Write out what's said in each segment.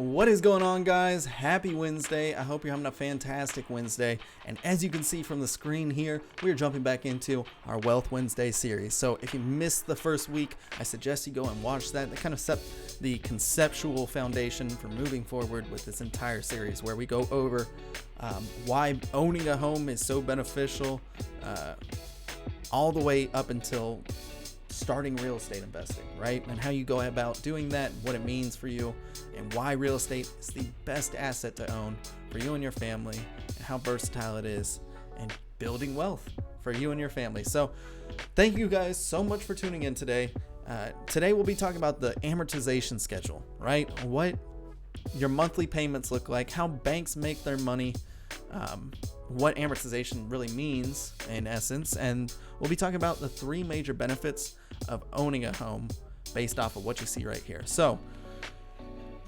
What is going on, guys? Happy Wednesday. I hope you're having a fantastic Wednesday. And as you can see from the screen here, we're jumping back into our Wealth Wednesday series. So if you missed the first week, I suggest you go and watch that. That kind of set the conceptual foundation for moving forward with this entire series, where we go over why owning a home is so beneficial, all the way up until starting real estate investing, right? And how you go about doing that, what it means for you, and why real estate is the best asset to own for you and your family, and how versatile it is, and building wealth for you and your family. So thank you guys so much for tuning in today. Today we'll be talking about the amortization schedule, right? What your monthly payments look like, how banks make their money, what amortization really means in essence, and we'll be talking about the three major benefits of owning a home based off of what you see right here. So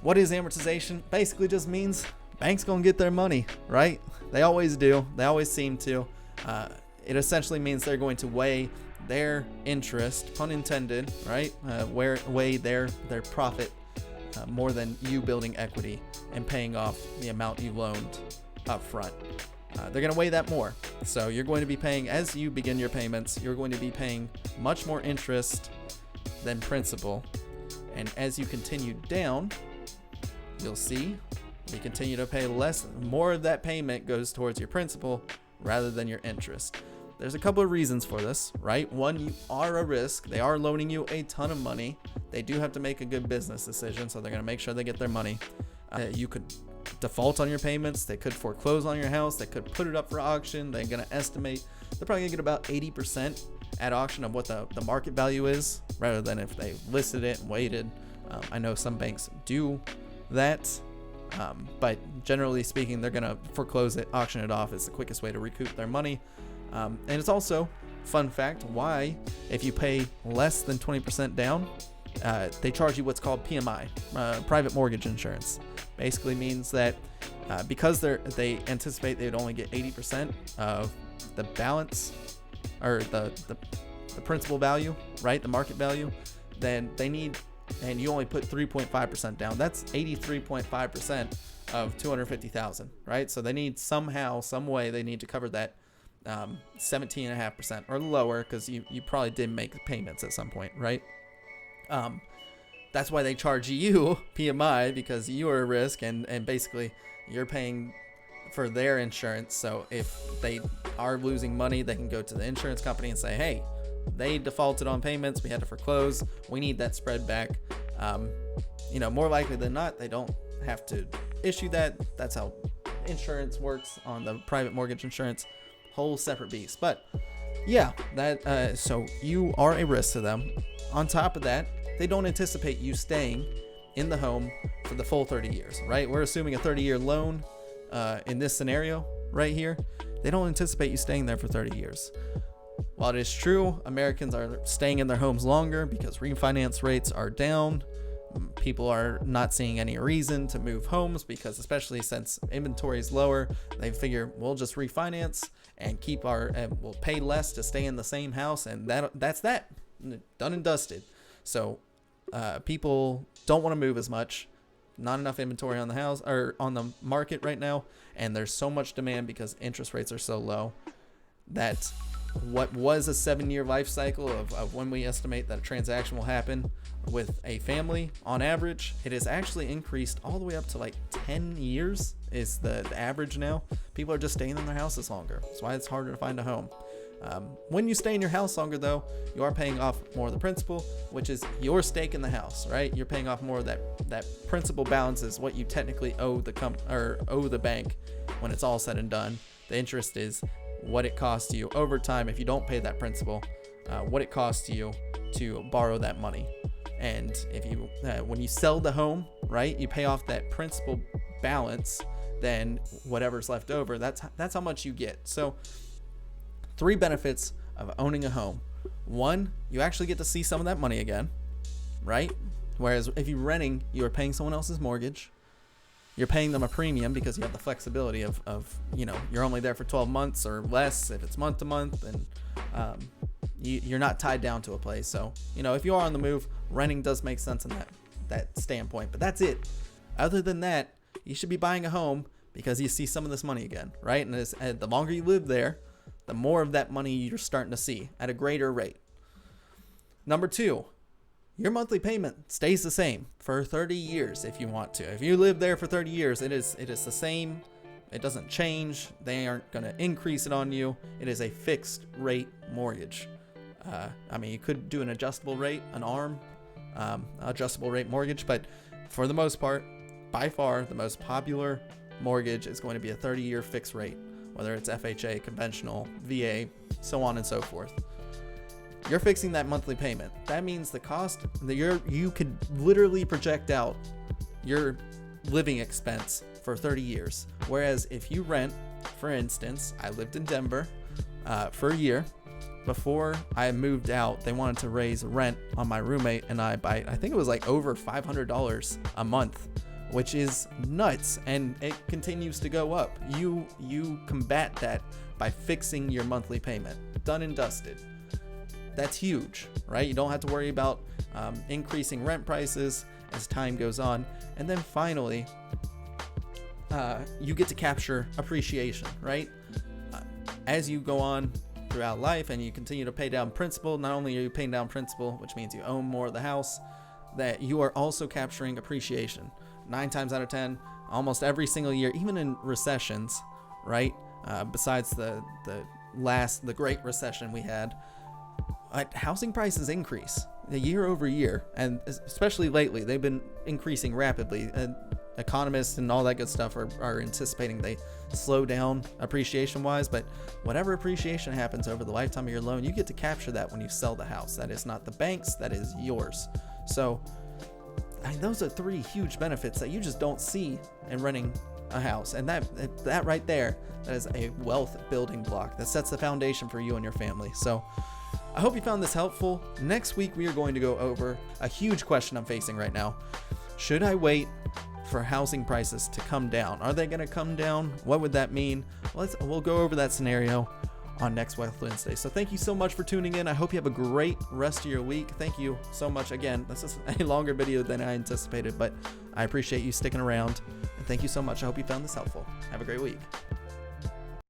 what is amortization? Basically just means banks gonna get their money, right? They always do. They always seem to. It essentially means they're going to weigh their interest, pun intended, right? Weigh their profit more than you building equity and paying off the amount you loaned up front. They're going to weigh that more. So you're going to be paying, as you begin your payments, you're going to be paying much more interest than principal. And as you continue down, you'll see you continue to pay less. More of that payment goes towards your principal rather than your interest. There's a couple of reasons for this, right? One, you are a risk. They are loaning you a ton of money. They do have to make a good business decision, so they're going to make sure they get their money. You could default on your payments. They could foreclose on your house. They could put it up for auction. They're going to estimate they're probably going to get about 80% at auction of what the market value is, rather than if they listed it and waited. I know some banks do that, but generally speaking, they're going to foreclose it, auction it off. It's the quickest way to recoup their money. And it's also, fun fact, why if you pay less than 20% down, they charge you what's called PMI, private mortgage insurance. Basically means that because they anticipate they would only get 80% of the balance, or the principal value, right, the market value, then they need, and you only put 3.5% down. That's 83.5% of $250,000, right? So they need somehow, some way, they need to cover that 17.5% or lower, because you probably did make payments at some point, right? That's why they charge you PMI, because you are a risk, and basically you're paying for their insurance. So if they are losing money, they can go to the insurance company and say, hey, they defaulted on payments, we had to foreclose, we need that spread back. More likely than not, they don't have to issue that. That's how insurance works on the private mortgage insurance. Whole separate beast. But yeah, that so you are a risk to them. On top of that, they don't anticipate you staying in the home for the full 30 years, right? We're assuming a 30-year loan in this scenario right here. They don't anticipate you staying there for 30 years. While it is true, Americans are staying in their homes longer because refinance rates are down. People are not seeing any reason to move homes, because especially since inventory is lower, they figure we'll just refinance and we'll pay less to stay in the same house, and that's that, done and dusted. So people don't want to move as much. Not enough inventory on the house or on the market right now, and there's so much demand because interest rates are so low that what was a 7-year life cycle of when we estimate that a transaction will happen with a family on average, it has actually increased all the way up to like 10 years is the average now. People are just staying in their houses longer. That's why it's harder to find a home. When you stay in your house longer, though, you are paying off more of the principal, which is your stake in the house, right? You're paying off more of that principal balance is what you technically owe the bank when it's all said and done. The interest is what it costs you over time if you don't pay that principal, what it costs you to borrow that money. And if you when you sell the home, right, you pay off that principal balance, then whatever's left over, that's how much you get. So 3 benefits of owning a home. 1, you actually get to see some of that money again, right? Whereas if you're renting, you're paying someone else's mortgage. You're paying them a premium because you have the flexibility of you're only there for 12 months or less if it's month to month, and you're not tied down to a place. So, if you are on the move, renting does make sense in that standpoint, but that's it. Other than that, you should be buying a home because you see some of this money again, right? And the longer you live there, the more of that money you're starting to see at a greater rate. Number 2, your monthly payment stays the same for 30 years if you want to. If you live there for 30 years, it is the same. It doesn't change. They aren't going to increase it on you. It is a fixed rate mortgage. You could do an adjustable rate, an ARM, adjustable rate mortgage, but for the most part, by far, the most popular mortgage is going to be a 30-year fixed rate, whether it's FHA, conventional, VA, so on and so forth. You're fixing that monthly payment. That means the cost that you could literally project out your living expense for 30 years. Whereas if you rent, for instance, I lived in Denver for a year. Before I moved out, they wanted to raise rent on my roommate and I by, I think it was like over $500 a month, which is nuts, and it continues to go up. You combat that by fixing your monthly payment. Done and dusted. That's huge, right? You don't have to worry about increasing rent prices as time goes on. And then finally, you get to capture appreciation, right? As you go on throughout life and you continue to pay down principal, not only are you paying down principal, which means you own more of the house, that you are also capturing appreciation. 9 times out of 10, almost every single year, even in recessions, right? Besides the Great Recession we had, housing prices increase year over year, and especially lately, they've been increasing rapidly. And economists and all that good stuff are anticipating they slow down appreciation-wise, but whatever appreciation happens over the lifetime of your loan, you get to capture that when you sell the house. That is not the bank's, that is yours. So those are 3 huge benefits that you just don't see in renting a house, and that right there, that is a wealth building block that sets the foundation for you and your family. So I hope you found this helpful. Next week we are going to go over a huge question I'm facing right now. Should I wait for housing prices to come down? Are they going to come down? What would that mean? We'll go over that scenario on next Wealth Wednesday. So thank you so much for tuning in. I hope you have a great rest of your week. Thank you so much. Again, this is a longer video than I anticipated, but I appreciate you sticking around. And thank you so much. I hope you found this helpful. Have a great week.